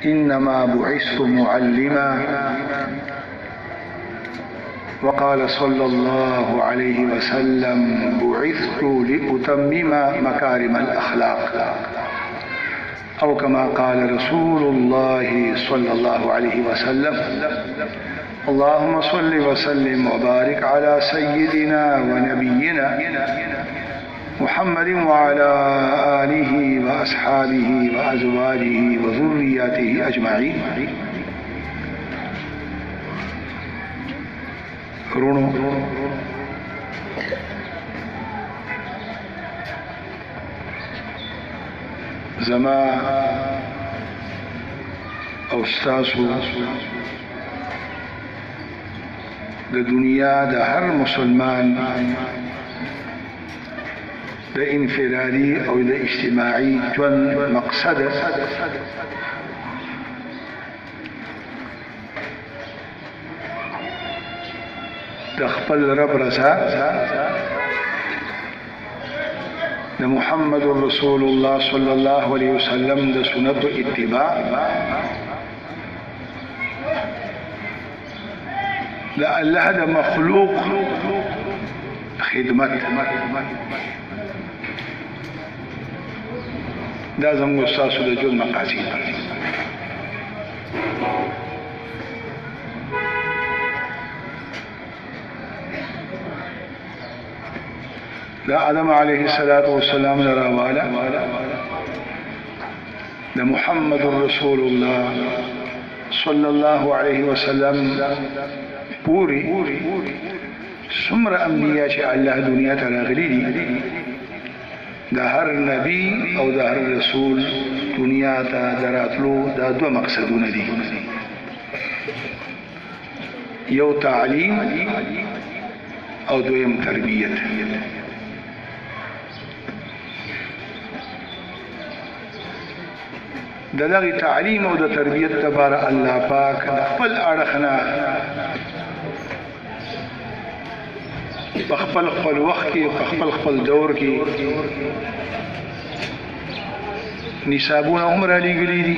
إنما بعثت معلما. وقال صلى الله عليه وسلم بعثت لأتمم مكارم الأخلاق، أو كما قال رسول الله صلى الله عليه وسلم. اللهم صل وسلم وبارك على سيدنا ونبينا محمد وعلى آله وأصحابه وأزواجه وذرياته أجمعين. رونو زما او ستاسو د دنیا د هر مسلمان د انفرادي او د اجتماعي ژوند مقصد د خپل رب رضا، د محمد رسول الله صلی الله علیه وسلم د سنت اتباع، د الله د مخلوق خدمت. دا زموږ ستاسو د ژوند مقاصد دي. دا آدم علیه السلام لراوالا دا محمد رسول الله صلی الله علیه وسلم پوری سمر انبیاء چې الله دنیا ته راغلي دي، دا هر نبی او دا هر رسول دنیا ته دراتلو دا دو مقصدونه دي. یو تعلیم او دویم تربیت. د دغه تعلیم او د تربیت لپاره الله پاک د خپل اړخنا په خپل وخت کې په خپل دور کې نصابونه هم را لېږلي دي.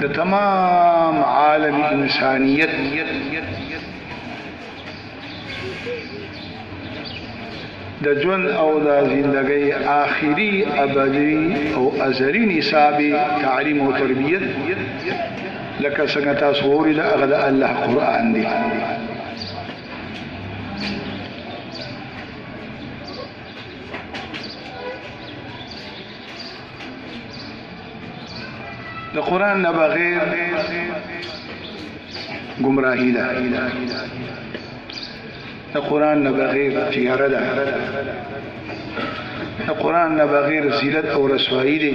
د تمام عالم انسانیت د ژوند او د زندګۍ آخري ابدي او ازلي نصاب تعلیم او تربیت لکه څنګه تاسو اورئ هغه د الله قرآن دی. د قرآن نه بغیر گمراهی ده، د قرآن نه بغیر تیاره ده، د قرآن نه بغیر ذلت او رسوایی ده.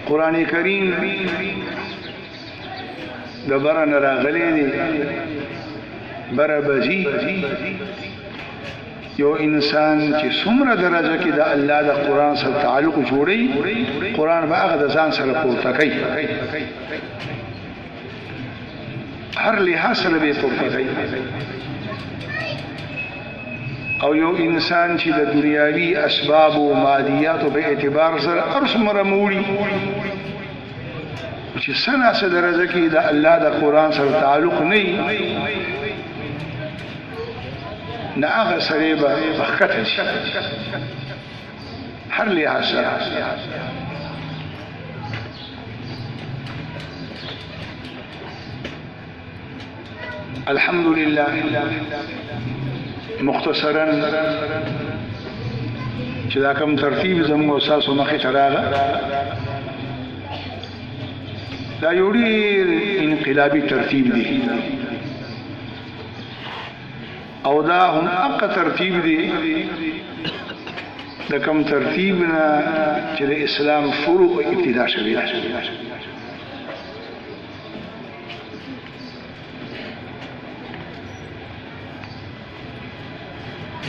قرآن کریم د بره نه راغلی دی، بره بځي. یو انسان چې څومره درجه کې د الله د قرآن سره تعلق جوړي، قرآن به هغه د ځان سره پورته کوي، هر لحاظ سره به پورته کوي. او یو انسان چې د دنیاوي اسباب او مادیات په اعتبار سره ارسمره موړي، چې سنا سره درجه کې د الله د قرآن سره تعلق نه نه هغه سره به بخته شي هر لحاظ سره. الحمدلله مختصرا چې دا کوم ترتیب زموږ اساس مخې ته راغی، دا یو ډېر انقلابي ترتیب دی او دا هم اقا ترتیب دی دا کوم ترتیب نه چې د اسلام شروع او ابتدا شوی.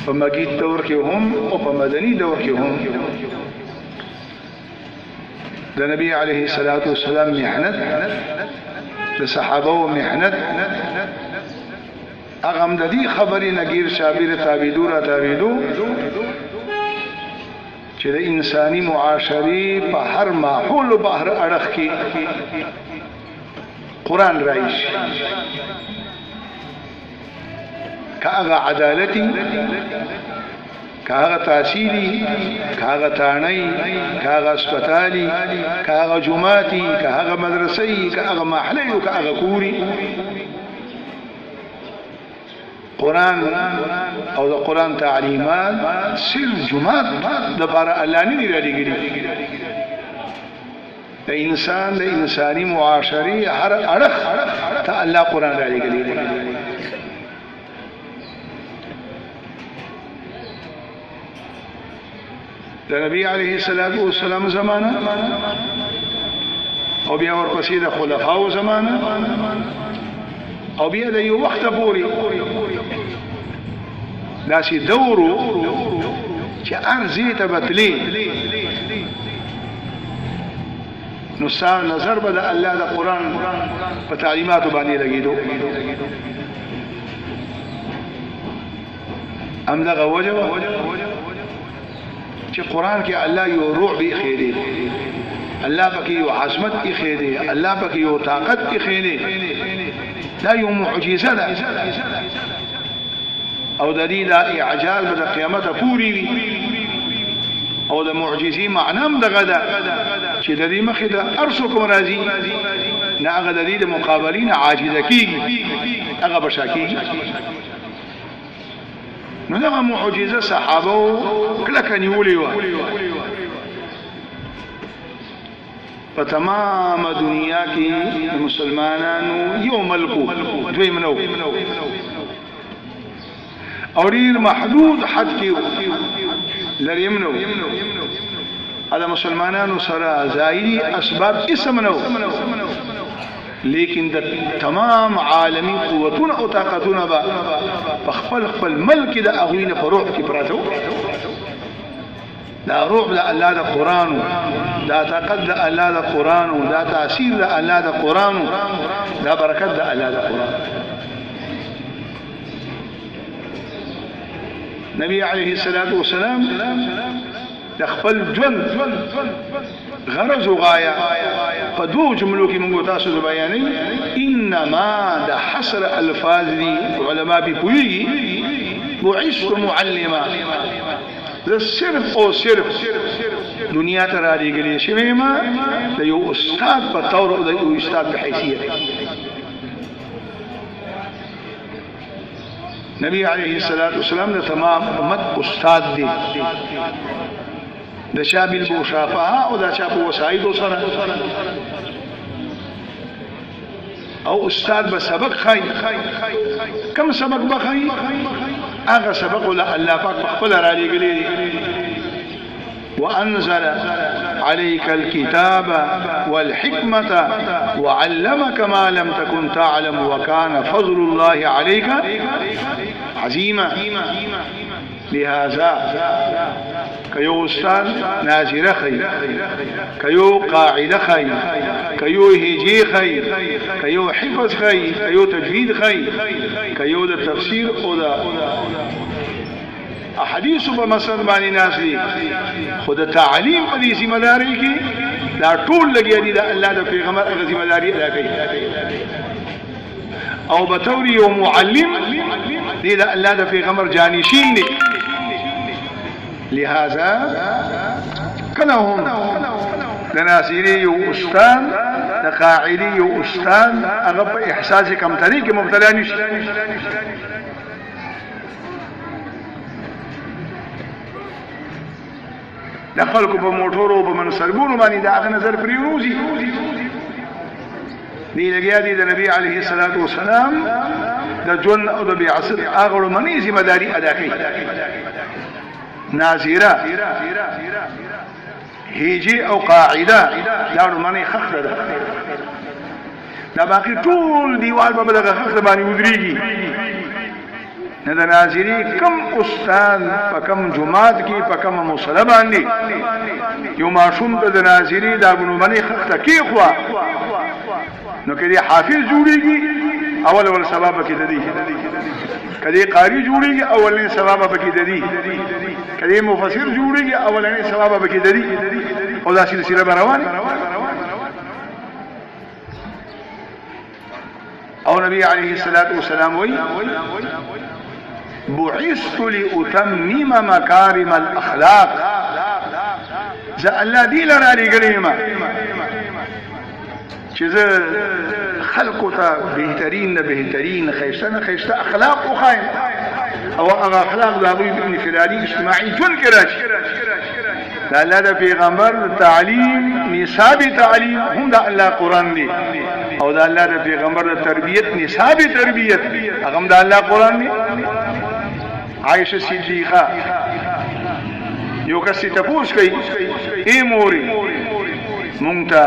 په مکی دور کې هم او په مدني دور کې هم د نبی علیه الصلاۃ والسلام محنت، د صحابه محنت، اغم د دې خبرې نګیر شابیر تابعدو را تابعدو چې د انساني معاشري په هر ماحول او په هر اړخ کې قرآن راشي، کاغه عدالتي، کاغه تحصیلی، کاغه تانئی، کاغه اسپتالی، کاغه جماعتی، کاغه مدرسې، کاغه محلي او کاغه کوري. قرآن او د قرآن تعلیمات صرف جماعت د لپاره الله نه دی رالېږلي، د انسان د انساني معاشري هر اړخ ته الله قرآن رالېږلی دی. د نبی علیه الصلاۃ والسلام زمانہ او بیا ورپسې د خلفاو زمانہ او بیا د یو وخت پورې داسې دورو چې ارزي ته بتلی نو سار نظر به د الله د قرآن په تعلیماتو باندې لګېدو. همدغه وجه چې قرآن کې الله یو روح ایښی دی، الله پکې یو عظمت ایښی دی، الله پکې یو طاقت ایښی دی، دا یو معجزه ده او د دې دا اعجاز به د قیامت پورې وي او د معجزې معنام دغه ده چې د دې مخې د ارسو کوم راځي نه هغه د دې د مقابلین عاجزه کیږي، هغه بشا کیږي. نو دغه معجزه صحابه کلکه نیولې وه په تمام دنیا کې د مسلمانانو یو ملکو دویم نو او ډېر محدود حد کې لریم نو دا مسلمانانو سره ظاهري اسباب اسم نو، لیکن د تمام عالمی قوتونه او طاقتونه به په خپل ملک د هغوی نه په روح کې پراته وو. دا روح د الله د قرآن، دا طاقت د الله د قرآن، دا تاثیر د الله د قرآن، دا برکت د الله د قرآن. نبی علیه الصلاۃ والسلام د خپل ژوند غرض او غایه په دوه جملو کې موږ تاسو ته بیانې. انما د حصر الفاظ دي علما به پوهیږي، بعثت معلما، د صرف او صرف دنیا ته را لېږلی شوی ما د یو استاد په طور او د یو استاد په حیثیت. نبی علیه الصلاۃ والسلام د تمام امت استاد دی، د چا بالمشافهه او د چا په وسایدو سره، او استاد به سبق خای. کم سبق بخای؟ هغه سبق ول الله پاک په خپل را لېږلی. وأنزل عليك الكتاب والحكمة وعلمك ما لم تكن تعلم وكان فضل الله عليك عظيما. لهذا كيو استاذ نازره خي، كيو قاعده خي، كيو هجي خي، كيو حفظ خي، كيو تجويد خي، كيو د تفسير او د احادیث په مسند باندې ناسي. خود تعلیم په دې ذمہ داری کې دا ټول لګیا دي د الله د پیغمبر هغه ذمہ داری ادا کوي، او به تور یو معلم دې د الله د پیغمبر جانشین دي. لهذا کله هم د ناصری یو استاد، د قاعدی یو استاد، هغه په احساس کمتري کې مبتلا نشي. د خلکو په موټورو په منصبونو باندې دا هغه نظر پریوزي دی لګیا دي د نبی علیه الصلاۃ والسلام د جون او د بعثت هغه منی ذمہ داری ادا کوي. ناظره، هیجی او قاعده دا منی خخره ده، دا باقي ټول دیوال په بلغه خخره باندې ودرېږي. نه د ناظری کم استاد په کم جماعت کې په کم مصلی باندې یو ماشوم ته د ناظری دا غنومنی خخته کې خو نو کړي حافظ جوړيږي اول ثواب کې د دې کدی قاری جوړیږي اولنی ثواب به کې د دې کدی مفسر جوړیږي اولنی ثواب به کې د دې او دا سلسله روانه او نبی علیه الصلاۃ والسلام وی بعثت لأتمم مكارم الاخلاق ذا الله دی لرا لګلې ما چې زه خلقو ته بهترین خیسته اخلاق او خاين او هغه اخلاق د ابو انفرادي اجتماعي جون کې راشي دا الله د پیغمبر تعلیم نصاب تعلیم هم د الله قران دی او د الله د پیغمبر د تربیت نصاب تربیت هغه د الله قران دی عائشه صدیقه یو کس ته پوښ کوي ای موري مونږ ته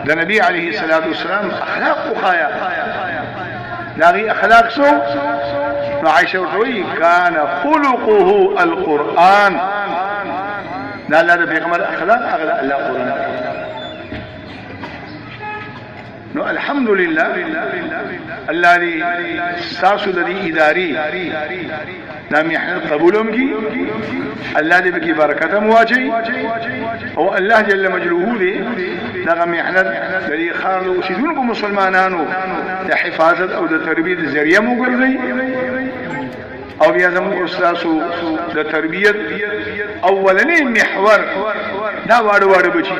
د نبی علیه الصلاۃ والسلام اخلاق وخایا داغي اخلاق سو نو عائشه ورته کان خلقه القرآن دا الله د پیغمبر اخلاق هغه الله قرآن نو الحمدلله الله دې تاسو د اداري دا محنت قبولهم کی الله دې بکی برکت مواچي او الله جل مجلاله دې دا محنت دې خار او سیدونکو مسلمانانو د حفاظت او د تربیت ذریعہ مو ګرځي او بیا زموږ استادو د تربیت اولنی محور دا واړه بچي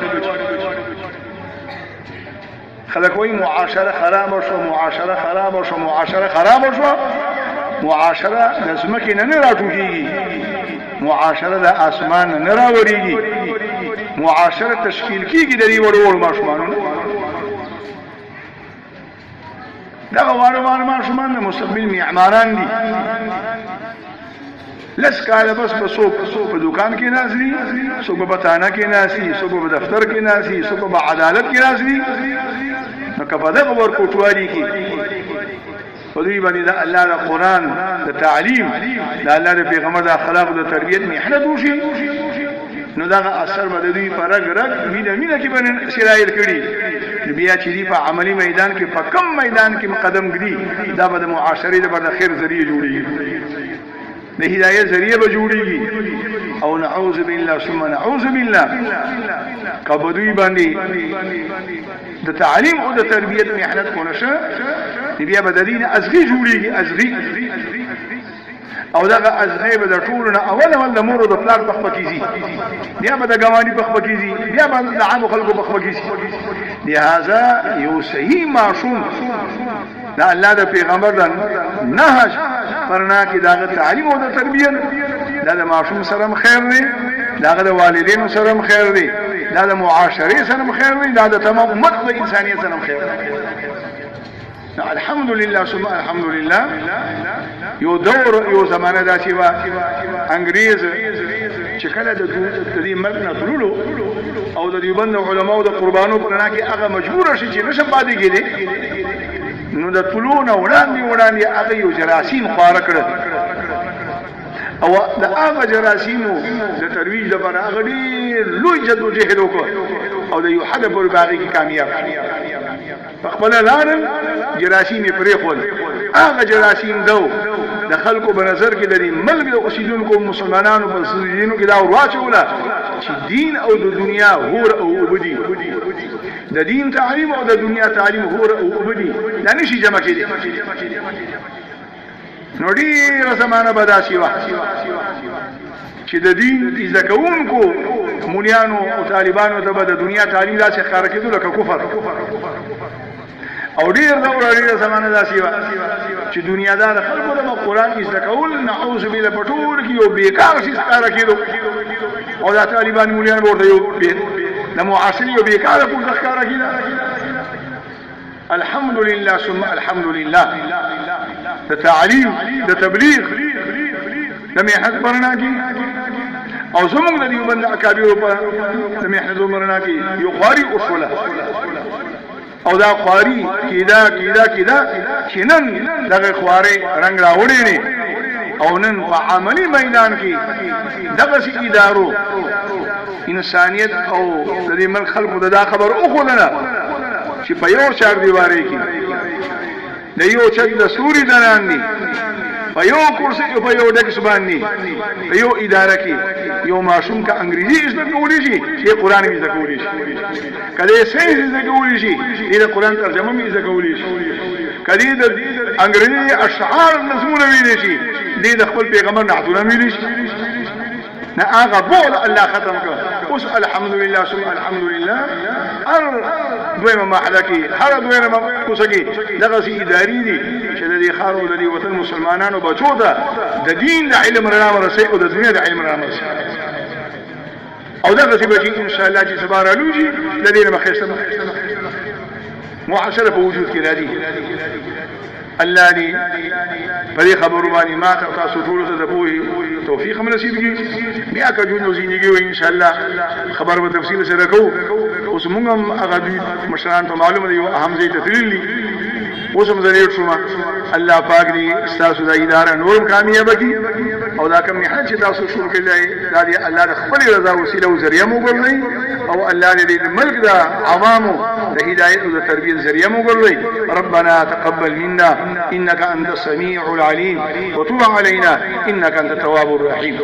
خلک وایي معاشره خراب شو معاشره د زمکې نه راټوکېږي معاشره د اسمان نه راوړېږي معاشره تشکیل کېږي د دې وړو ماشومانو دا وړو ماشومان مستقبل معماران دي لس کاله بس په دکان کې نازلي څوک په تانه کې ناسي څوک په دفتر کې ناسي څوک په عدالت کې نازلي نو کفاده ور کوټوالي کې په دې باندې دا الله د قران د تعلیم دا الله د پیغمبر د اخلاق او د تربیت محنت وشي نو دا اثر باندې دوی پر رګ مینه کې باندې شرایط کړي بیا چې دی په عملی میدان کې په کم میدان کې قدم ګړي دا به د معاشري د خیر ذریعہ جوړيږي د هدایت ذریعہ به جوړيږي او نعوذ بالله ثم نعوذ بالله کبدوی باندې د تعلیم او د تربیت محنت کو نشه بیا به د دین ازغي جوړيږي ازغي او دا ازغي به د ټولنه اول د مور د پلار په خپکیږي بیا به د ګوانی په خپکیږي بیا به د عام خلکو په خپکیږي لہذا یو صحیح معصوم دا الله د پیغمبر د نهج پرنا کې دا تعلیم او د تربیت دا د معصوم سره خیر دی دا د والدینو سره خیر دی دا د معاشري سره خیر دی دا د تمام امت د انسانیت سره خیر دی الحمدلله ثم الحمدلله یو دور یو زمانه دا چې وا انګريز چې کله د دې ملک نه تللو او د دیوبند علماء د قربانو په نه کې هغه مجبور شي چې نشه پاتې کېدي نو د طلوع وړاندې هغه یو جراثیم خوار کړ او د هغه جراثیمو د ترویج لپاره هغه ډېر لوی جدوجهد وکړ او د یو حد پر باغی کې کامیاب خپل لارم جراثیم پرې خول هغه جراثیم دو د خلکو په نظر کې لري ملک د اوسیدونکو مسلمانانو په سجینو کې دا ورواچوله چې دین او د دنیا هور او وبدي د دین تعلیم او د دنیا تعلیم هور او وبدي دا نشي جمع کېدی نو ډیره زمانه به داسې وه چې د دین زده کوونکو مولیانو او طالبانو ته به د دنیا تعلیم داسې ښکاره کېدو لکه کفر او ډیر ډیره زمانه داسې وه چې دنیادار خلکو ته به قرآن زده کول نعوذ بالله په ټول کې یو بېکار شي ښکاره کېدو او دا طالبان مولیان به ورته یو د معاصري یو بېکاره پورته ښکاره کېده الحمدلله ثم الحمدلله د تعلیم د تبلیغ د محنت پرنا کې او زموږ د دیوبند اکابر په د محنت پرنا کې یو خواري اصوله او دا خواري کیدا چې نن دغه خواري رنگ راوړي نه او نن په عملی میدان کې دغه ادارو انسانیت او د دې ملک خلکو دا خبر او خلنه چې په یو چار دیوارې کې د یو چت د سوري دنان دي په یو کرسي کې په یو ډکس باندې په یو اداره کې یو ماشوم کا انګریزي زده کولی شي چې قرآن یې زده کولی شي کله ساينس زده کولی شي د قرآن ترجمه یې زده کولی شي کله د انګریزي اشعار نظمونه ویلی شي د خپل پیغمبر نعتونه ویلی شي نه هغه بول الله ختم کړ اوس الحمدلله ثم الحمدلله دویمه محله کې هر دویمه کوڅه کې دغه سي اداري دي چې د دې خارو د دې وطن مسلمانانو بچو ته د دین د علم رڼا ورسي او د دنیا د علم رڼا ورسي او دغه سي بچي ان شاء الله چې سبار الوجي د دې مخسته معاشره په وجود کې راځي الله دې په دې خبرو باندې ما تاسو ټول ته د پوهې توفیق هم نصیب کړي بیا که جون زندگی وي ان شاء الله خبر په تفصیل سره کوو اوس موږ هم هغه مشران ته معلومه دي اهم ځای ته تللي اوس هم زریټ شوم الله پاک دې تاسو د اداره نورم کامیاب کړي او دا کوم نه چې تاسو شروع کړئ دا دې الله د خپل رضا وسیله او ذریعہ مو ګرځي او الله دې د ملک د عوامو د هدایت او د تربیت ذریعہ مو ګرځي ربنا تقبل منا انك انت السميع العليم وتب علينا انك انت التواب الرحيم